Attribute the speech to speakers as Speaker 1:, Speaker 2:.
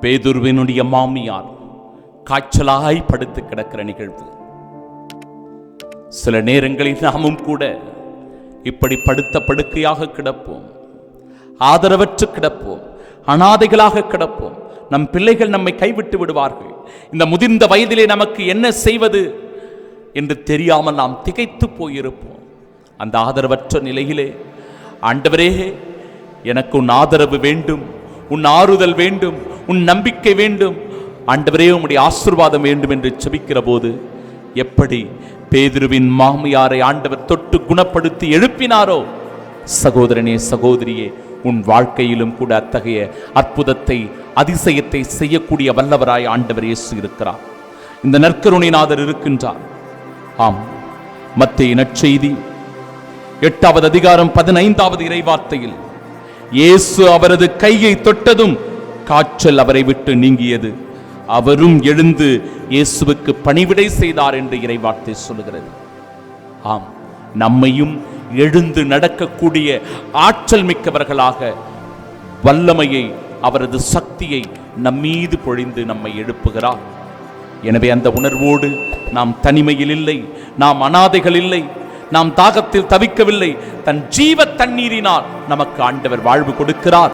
Speaker 1: பேதுருவினுடைய மாமியார் காய்ச்சலாய் படுத்து கிடக்கிற நிகழ்வு. சில நேரங்களில் நாமும் கூட இப்படி படுத்த படுக்கையாக கிடப்போம், ஆதரவற்று கிடப்போம், அனாதைகளாக கிடப்போம். நம் பிள்ளைகள் நம்மை கைவிட்டு விடுவார்கள். இந்த முதிர்ந்த வயதிலே நமக்கு என்ன செய்வது என்று தெரியாமல் நாம் திகைத்து போயிருப்போம். அந்த ஆதரவற்ற நிலையிலே, ஆண்டவரே, எனக்கு உன் ஆதரவு வேண்டும், உன் ஆறுதல் வேண்டும், உன் நம்பிக்கை வேண்டும், ஆண்டவரே உம்முடைய ஆசீர்வாதம் வேண்டும் என்று செபிக்கிற போது எப்படி பேதுருவின் மாமியாரை ஆண்டவர் தொட்டு குணப்படுத்தி எழுப்பினாரோ, சகோதரனே சகோதரியே, உன் வாழ்க்கையிலும் கூட அத்தகைய அற்புதத்தை அதிசயத்தை செய்யக்கூடிய வல்லவராய் ஆண்டவர் இயேசு இருக்கிறார். இந்த நற்கருணைநாதர் இருக்கின்றார். ஆம், மத்தேயு நற்செய்தி 8வது அதிகாரம் 15வது இறைவார்த்தையில், இயேசு அவரது கையை தொட்டதும் காய்ச்சல் அவரை விட்டு நீங்கியது, அவரும் எழுந்து இயேசுவுக்கு பணிவிடை செய்தார் என்று இறைவார்த்தை சொல்லுகிறது. ஆம், நம்மையும் எழுந்து நடக்கக்கூடிய ஆற்றல் மிக்கவர்களாக வல்லமையை, அவரது சக்தியை நம்மீது பொழிந்து நம்மை எழுப்புகிறார். எனவே அந்த உணர்வோடு நாம் தனிமையில் இல்லை, நாம் அனாதைகள் இல்லை, நாம் தாகத்தில் தவிக்கவில்லை. தன் ஜீவ தண்ணீரினால் நமக்கு ஆண்டவர் வாழ்வு கொடுக்கிறார்.